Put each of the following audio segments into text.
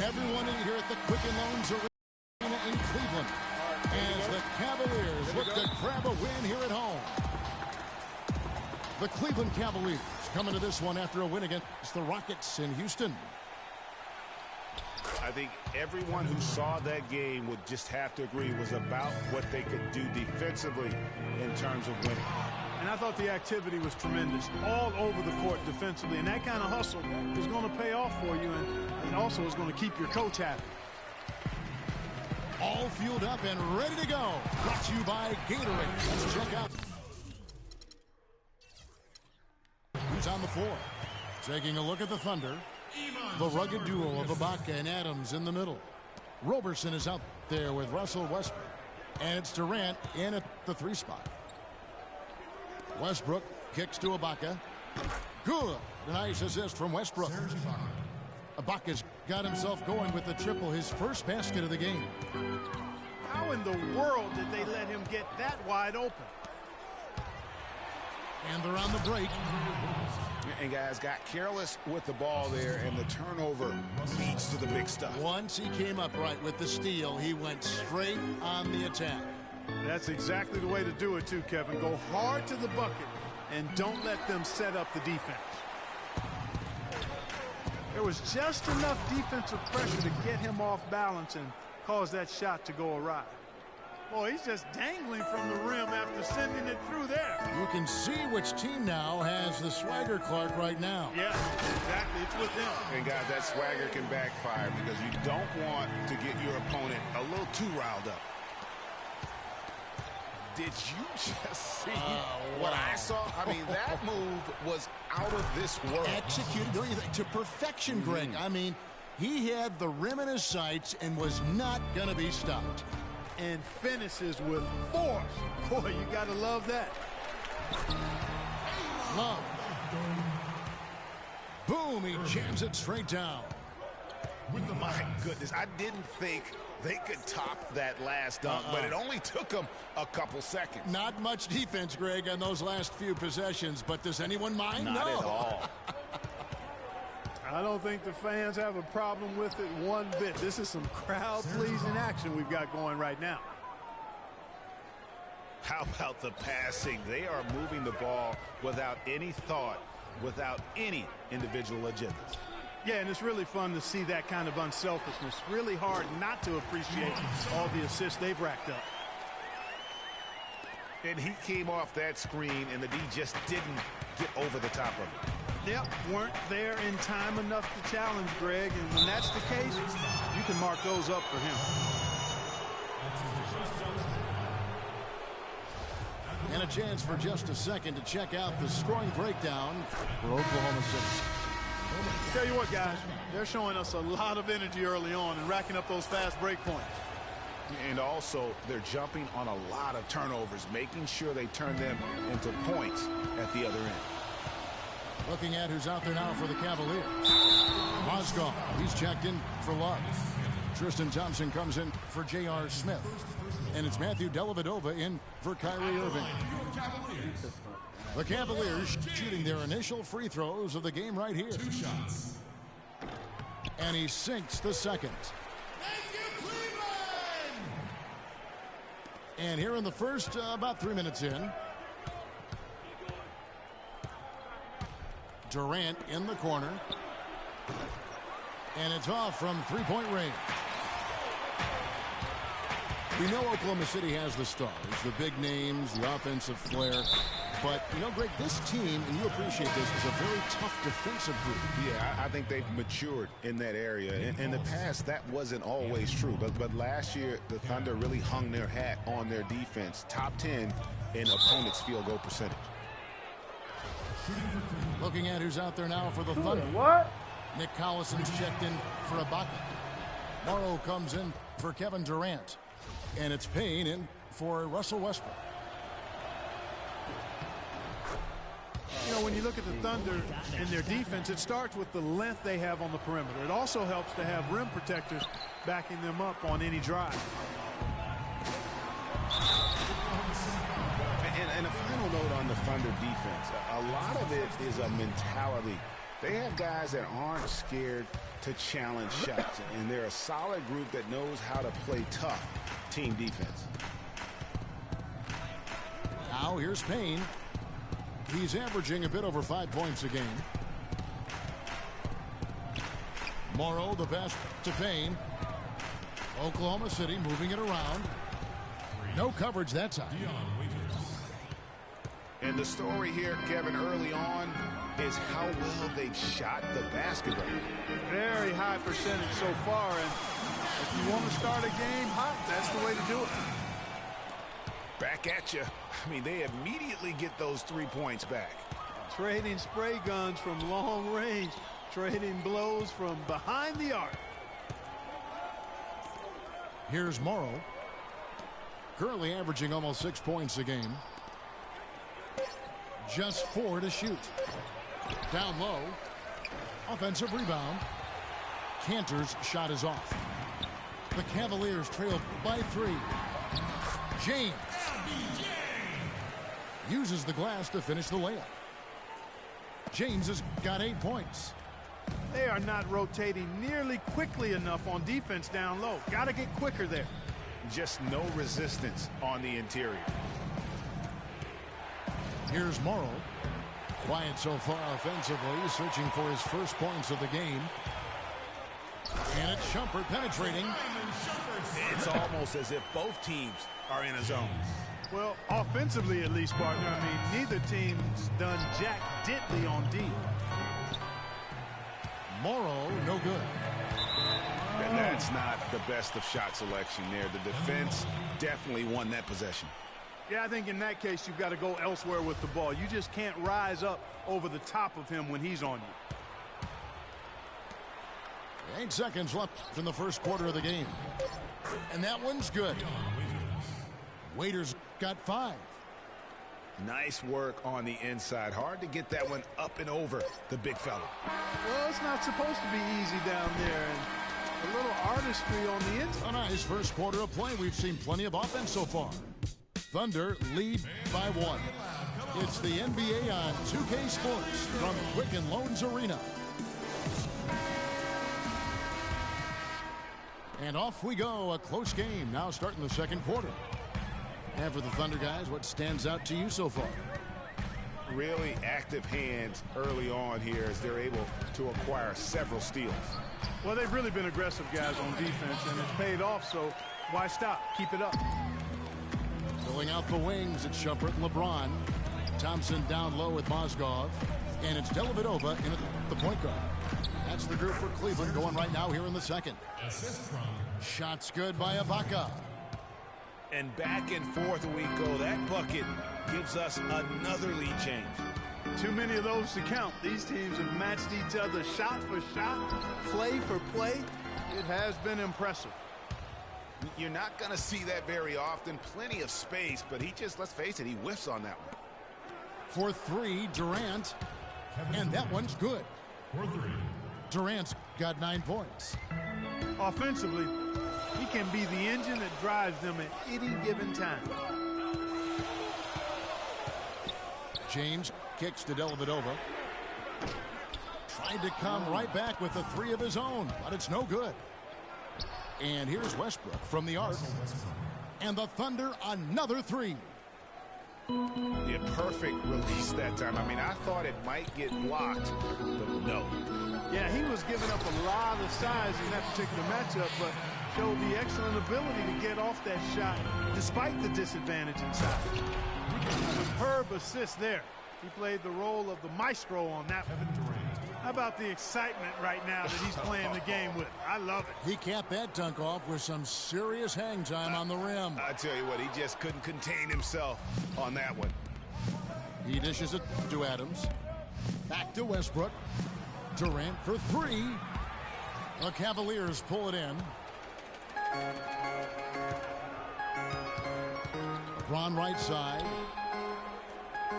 Everyone in here at the Quicken Loans Arena in Cleveland as the Cavaliers look to grab a win here at home. The Cleveland Cavaliers coming to this one after a win against the Rockets in Houston. I think everyone who saw that game would just have to agree was about what they could do defensively in terms of winning. And I thought the activity was tremendous all over the court defensively. And that kind of hustle is going to pay off for you and also is going to keep your coach happy. All fueled up and ready to go. Brought to you by Gatorade. Let's check out who's on the floor. Taking a look at the Thunder. The rugged duo of Ibaka and Adams in the middle. Roberson is out there with Russell Westbrook. And it's Durant in at the 3 spot. Westbrook kicks to Ibaka. Good. A nice assist from Westbrook. Ibaka's got himself going with the triple, his first basket of the game. How in the world did they let him get that wide open? And they're on the break. And guys got careless with the ball there, and the turnover leads to the big stuff. Once he came up right with the steal, he went straight on the attack. That's exactly the way to do it too, Kevin. Go hard to the bucket and don't let them set up the defense. There was just enough defensive pressure to get him off balance and cause that shot to go awry. Boy, he's just dangling from the rim after sending it through there. You can see which team now has the swagger Clark right now. Yeah, exactly. It's with them. And guys, that swagger can backfire because you don't want to get your opponent a little too riled up. Did you just see what I saw? I mean, that move was out of this world. Executed to perfection, Greg. I mean, he had the rim in his sights and was not going to be stopped. And finishes with force. Boy, you got to love that. Love. Boom, he jams it straight down. My goodness, I didn't think they could top that last dunk, but it only took them a couple seconds. Not much defense, Greg, on those last few possessions, but does anyone mind? Not at all. I don't think the fans have a problem with it one bit. This is some crowd-pleasing action we've got going right now. How about the passing? They are moving the ball without any thought, without any individual agendas. Yeah, and it's really fun to see that kind of unselfishness. Really hard not to appreciate all the assists they've racked up. And he came off that screen, and the D just didn't get over the top of it. Yep, weren't there in time enough to challenge Greg, and when that's the case, you can mark those up for him. And a chance for just a second to check out the scoring breakdown for Oklahoma City. Tell you what, guys, they're showing us a lot of energy early on and racking up those fast break points. And also, they're jumping on a lot of turnovers, making sure they turn them into points at the other end. Looking at who's out there now for the Cavaliers. Mozgov, he's checked in for Love. Tristan Thompson comes in for J.R. Smith. And it's Matthew Dellavedova in for Kyrie Irving. The Cavaliers shooting their initial free throws of the game right here. 2 shots. And he sinks the second. Thank you, Cleveland! And here in the first, about 3 minutes in. Durant in the corner. And it's off from three-point range. We know Oklahoma City has the stars, the big names, the offensive flair. But, you know, Greg, this team, and you appreciate this, is a very tough defensive group. Yeah, I think they've matured in that area. In the past, that wasn't always true. But last year, the Thunder really hung their hat on their defense. Top 10 in opponents' field goal percentage. Looking at who's out there now for the Thunder. What? Nick Collison's checked in for Ibaka. Morrow comes in for Kevin Durant. And it's Payne in for Russell Westbrook. You know, when you look at the Thunder and their defense, it starts with the length they have on the perimeter. It also helps to have rim protectors backing them up on any drive. Thunder defense. A lot of it is a mentality. They have guys that aren't scared to challenge shots, and they're a solid group that knows how to play tough team defense. Now here's Payne. He's averaging a bit over 5 points a game. Morrow, the pass to Payne. Oklahoma City moving it around. No coverage that time. And the story here, Kevin, early on is how well they've shot the basketball. Very high percentage so far, and if you want to start a game hot, that's the way to do it. Back at you. I mean, they immediately get those 3 points back. Trading spray guns from long range, trading blows from behind the arc. Here's Morrow. Currently averaging almost 6 points a game. Just 4 to shoot. Down low. Offensive rebound. Cantor's shot is off. The Cavaliers trailed by 3. James uses the glass to finish the layup. James has got 8 points. They are not rotating nearly quickly enough on defense down low. Got to get quicker there. Just no resistance on the interior. Here's Morrow. Quiet so far offensively, searching for his first points of the game. And it's Shumpert penetrating. It's almost as if both teams are in a zone. Well, offensively at least, partner. I mean, neither team's done jack diddly on D. Morrow, no good. And that's not the best of shot selection there. The defense definitely won that possession. Yeah, I think in that case you've got to go elsewhere with the ball. You just can't rise up over the top of him when he's on you. 8 seconds left in the first quarter of the game. And that one's good. Waiters got 5. Nice work on the inside. Hard to get that one up and over the big fella. Well, it's not supposed to be easy down there. And a little artistry on the inside. A nice first quarter of play. We've seen plenty of offense so far. Thunder lead by 1. It's the NBA on 2K Sports from Quicken Loans Arena. And off we go. A close game now starting the second quarter. And for the Thunder guys, what stands out to you so far? Really active hands early on here as they're able to acquire several steals. Well, they've really been aggressive guys on defense, and it's paid off, so why stop? Keep it up. Filling out the wings, it's Shumpert and LeBron. Thompson down low with Mozgov. And it's Dellavedova in at the point guard. That's the group for Cleveland going right now here in the second. Shots good by Ibaka. And back and forth we go. That bucket gives us another lead change. Too many of those to count. These teams have matched each other shot for shot, play for play. It has been impressive. You're not going to see that very often. Plenty of space, but he just, let's face it, he whiffs on that one. For 3, Durant. And that one's good. Durant's got 9 points. Offensively, he can be the engine that drives them at any given time. James kicks to Dellavedova. Tried to come right back with a 3 of his own, but it's no good. And here's Westbrook from the arc. And the Thunder another 3. Yeah, perfect release that time. I mean, I thought it might get blocked, but no. Yeah, he was giving up a lot of size in that particular matchup, but showed the excellent ability to get off that shot despite the disadvantage inside. Superb assist there. He played the role of the maestro on that one. How about the excitement right now that he's playing the game with? I love it. He capped that dunk off with some serious hang time on the rim. I tell you what, he just couldn't contain himself on that one. He dishes it to Adams. Back to Westbrook. Durant for 3. The Cavaliers pull it in. LeBron right side.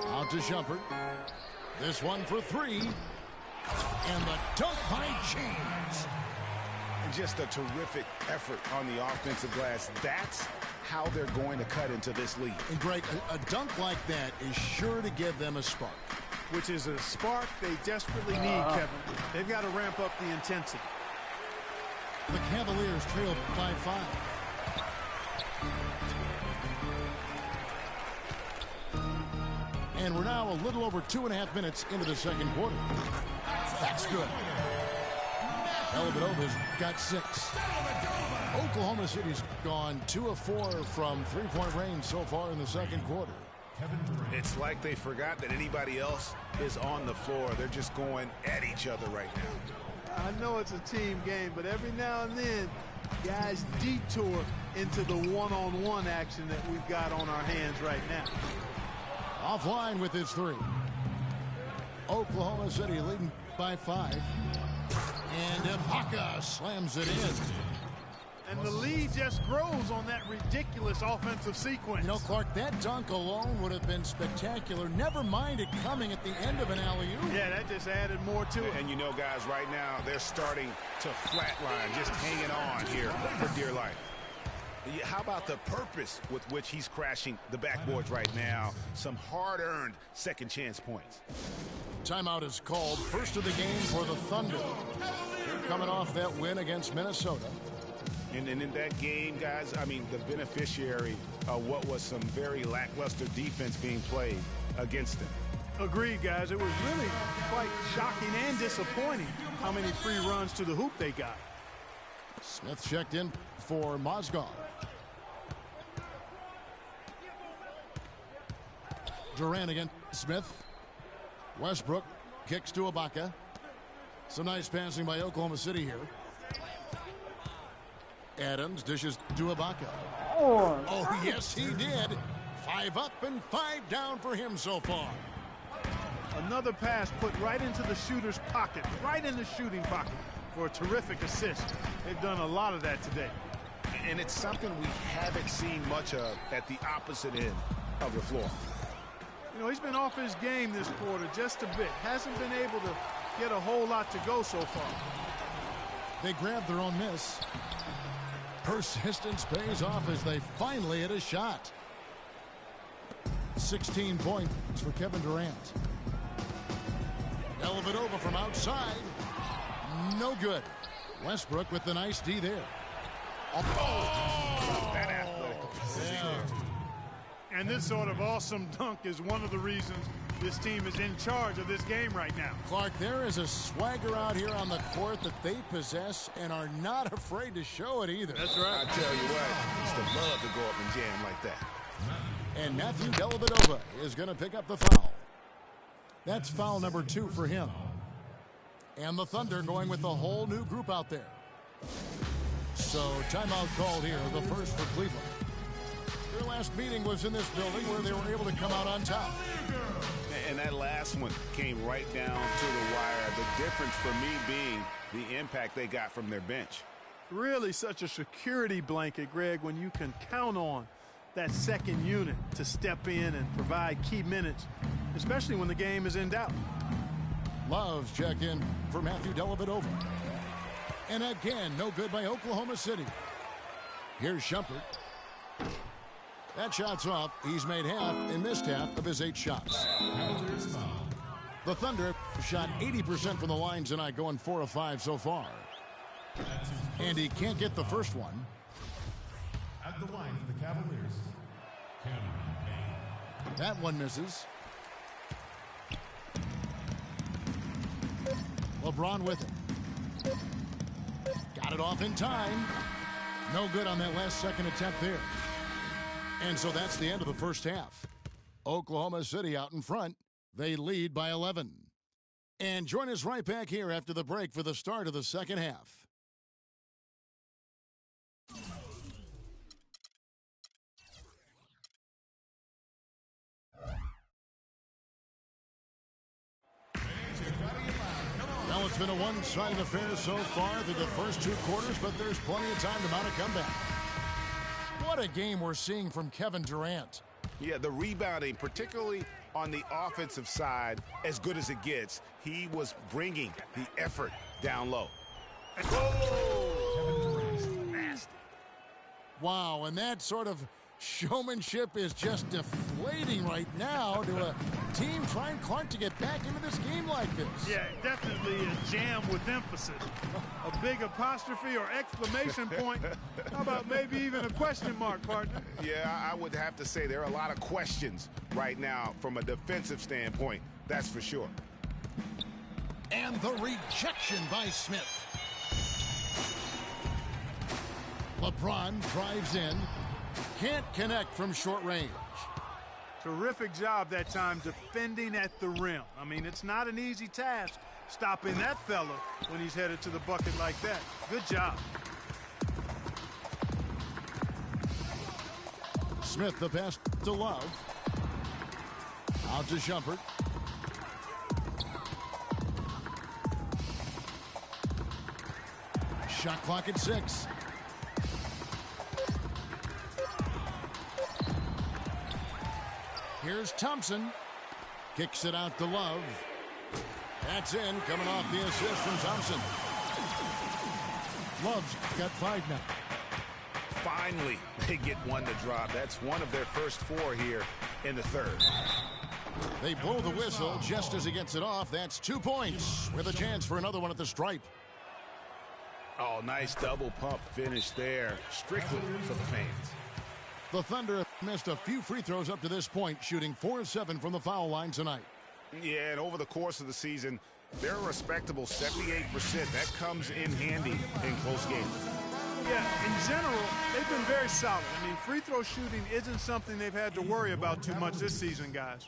Out to Shumpert. This one for 3. And the dunk by James. And just a terrific effort on the offensive glass. That's how they're going to cut into this lead. And Greg, a dunk like that is sure to give them a spark. Which is a spark they desperately need, Kevin. They've got to ramp up the intensity. The Cavaliers trail by 5. And we're now a little over 2.5 minutes into the second quarter. That's good. Dellavedova's got 6. Oklahoma City's gone 2 of 4 from three-point range so far in the second quarter. It's like they forgot that anybody else is on the floor. They're just going at each other right now. I know it's a team game, but every now and then, guys detour into the one-on-one action that we've got on our hands right now. Offline with his 3. Oklahoma City leading by 5. And Ibaka slams it in. And the lead just grows on that ridiculous offensive sequence. You know, Clark, that dunk alone would have been spectacular. Never mind it coming at the end of an alley-oop. Yeah, that just added more to it. And you know, guys, right now, they're starting to flatline, just hanging on here for dear life. How about the purpose with which he's crashing the backboards right now? Some hard-earned second chance points. Timeout is called. First of the game for the Thunder. They're coming off that win against Minnesota. And in that game, guys, I mean, the beneficiary of what was some very lackluster defense being played against them. Agreed, guys. It was really quite shocking and disappointing how many free runs to the hoop they got. Smith checked in for Mozgov. Durant again. Smith. Westbrook kicks to Ibaka. Some nice passing by Oklahoma City here. Adams dishes to Ibaka. Oh, yes, he did. 5 up and 5 down for him so far. Another pass put right into the shooter's pocket, right in the shooting pocket for a terrific assist. They've done a lot of that today. And it's something we haven't seen much of at the opposite end of the floor. You know, he's been off his game this quarter just a bit. Hasn't been able to get a whole lot to go so far. They grab their own miss. Persistence pays off as they finally hit a shot. 16 points for Kevin Durant. Dellavedova from outside. No good. Westbrook with the nice D there. Oh, that athletic. Yeah. And this sort of awesome dunk is one of the reasons this team is in charge of this game right now. Clark, there is a swagger out here on the court that they possess and are not afraid to show it either. That's right. I tell you what, used to love to go up and jam like that. And Matthew Dellavedova is going to pick up the foul. That's foul number 2 for him. And the Thunder going with the whole new group out there. So timeout called here, the first for Cleveland. Their last meeting was in this building where they were able to come out on top. And that last one came right down to the wire. The difference for me being the impact they got from their bench. Really such a security blanket, Greg, when you can count on that second unit to step in and provide key minutes, especially when the game is in doubt. Love's check in for Matthew Dellavedova. And again, no good by Oklahoma City. Here's Shumpert. That shot's off. He's made half and missed half of his 8 shots. The Thunder shot 80% from the line tonight, going 4 of 5 so far. And he can't get the first one. At the line for the Cavaliers, That one misses. LeBron with it. Got it off in time. No good on that last second attempt there. And so that's the end of the first half. Oklahoma City out in front. They lead by 11. And join us right back here after the break for the start of the second half. Well, it's been a one-sided affair so far through the first 2 quarters, but there's plenty of time to mount a comeback. What a game we're seeing from Kevin Durant. Yeah, the rebounding, particularly on the offensive side, as good as it gets. He was bringing the effort down low. Kevin Durant, Wow, and that sort of showmanship is just deflating right now to a team trying Clark to get back into this game like this. Yeah, definitely a jam with emphasis. A big apostrophe or exclamation point. How about maybe even a question mark, partner? Yeah, I would have to say there are a lot of questions right now from a defensive standpoint. That's for sure. And the rejection by Smith. LeBron drives in. Can't connect from short range. Terrific job that time defending at the rim. I mean, it's not an easy task stopping that fella when he's headed to the bucket like that. Good job. Smith the pass to Love. Out to Shumpert. Shot clock at 6. Here's Thompson. Kicks it out to Love. That's in, coming off the assist from Thompson. Love's got 5 now. Finally, they get one to drop. That's one of their first 4 here in the third. They blow the whistle just as he gets it off. That's 2 points with a chance for another one at the stripe. Oh, nice double pump finish there. Strictly for the fans. The Thunder have missed a few free throws up to this point, shooting 4-7 from the foul line tonight. Yeah, and over the course of the season, they're a respectable 78%. That comes in handy in close games. Yeah, in general, they've been very solid. I mean, free throw shooting isn't something they've had to worry about too much this season, guys.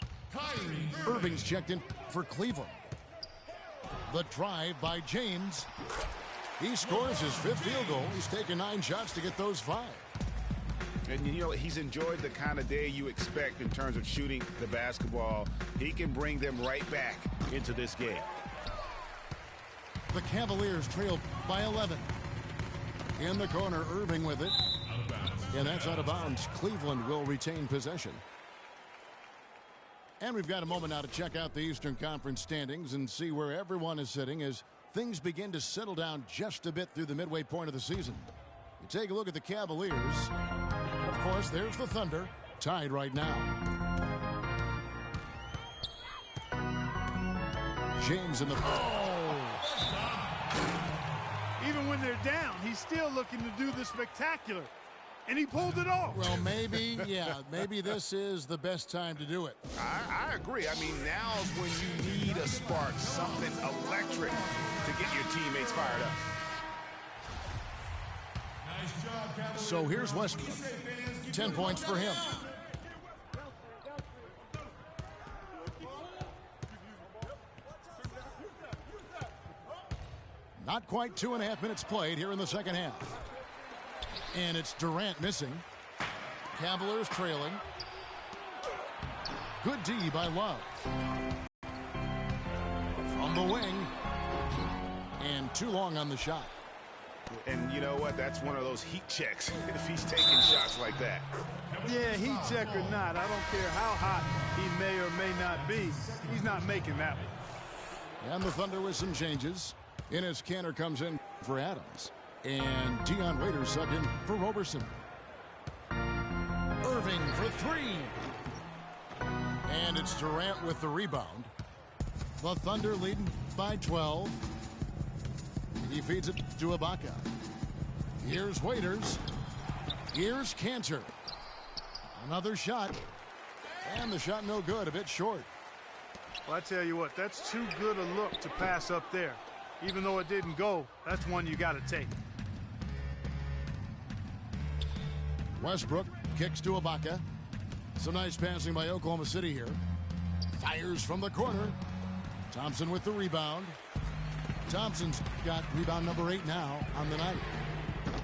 Irving's checked in for Cleveland. The drive by James. He scores his 5th field goal. He's taken 9 shots to get those 5. And, you know, he's enjoyed the kind of day you expect in terms of shooting the basketball. He can bring them right back into this game. The Cavaliers trail by 11. In the corner, Irving with it. And that's out of bounds. Cleveland will retain possession. And we've got a moment now to check out the Eastern Conference standings and see where everyone is sitting as things begin to settle down just a bit through the midway point of the season. You take a look at the Cavaliers. Of course, there's the Thunder, tied right now. James in the... Oh! Even when they're down, he's still looking to do the spectacular. And he pulled it off. Well, maybe, yeah, maybe this is the best time to do it. I agree. I mean, now's when you need a spark, something electric to get your teammates fired up. So here's Westbrook. 10 points for him. Not quite 2.5 minutes played here in the second half. And it's Durant missing. Cavaliers trailing. Good D by Love. From the wing. And too long on the shot. And you know what? That's one of those heat checks if he's taking shots like that. Yeah, heat check or not, I don't care how hot he may or may not be. He's not making that one. And the Thunder with some changes. Enes Kanter comes in for Adams. And Dion Waiters subbed in for Roberson. Irving for 3. And it's Durant with the rebound. The Thunder leading by 12. He feeds it to Ibaka. Here's Waiters. Here's Kanter. Another shot. And the shot no good, a bit short. Well, I tell you what, that's too good a look to pass up there. Even though it didn't go, that's one you got to take. Westbrook kicks to Ibaka. Some nice passing by Oklahoma City here. Fires from the corner. Thompson with the rebound. Thompson's got rebound number 8 now on the night.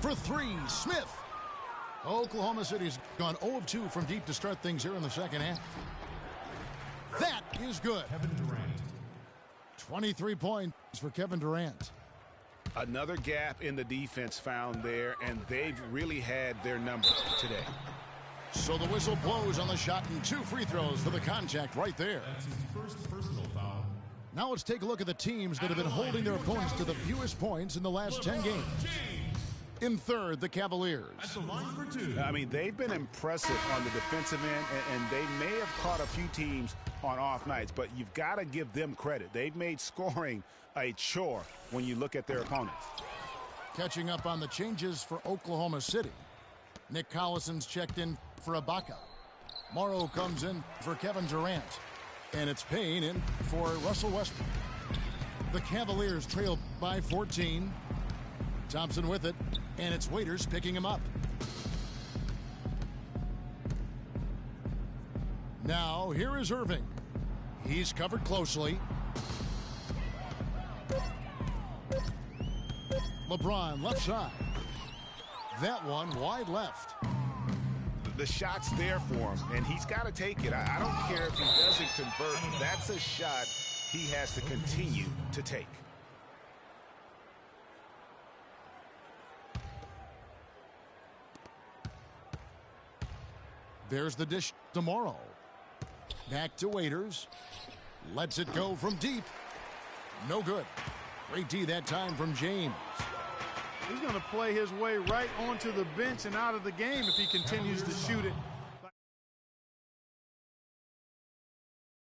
For 3, Smith. Oklahoma City's gone 0 of 2 from deep to start things here in the second half. That is good. Kevin Durant. 23 points for Kevin Durant. Another gap in the defense found there, and they've really had their number today. So the whistle blows on the shot and 2 free throws for the contact right there. That's his first personal foul. Now let's take a look at the teams that have been holding their opponents to the fewest points in the last 10 games. In third, the Cavaliers. At the line for two. I mean, they've been impressive on the defensive end, and they may have caught a few teams on off nights, but you've got to give them credit. They've made scoring a chore when you look at their opponents. Catching up on the changes for Oklahoma City. Nick Collison's checked in for Ibaka. Morrow comes in for Kevin Durant. And it's Payne in for Russell Westbrook. The Cavaliers trail by 14. Thompson with it, and it's Waiters picking him up. Now, here is Irving. He's covered closely. LeBron left side. That one wide left. The shot's there for him, and he's got to take it. I don't care if he doesn't convert. That's a shot he has to continue to take. There's the dish tomorrow. Back to Waiters. Lets it go from deep. No good. Great D that time from James. He's going to play his way right onto the bench and out of the game if he continues to shoot it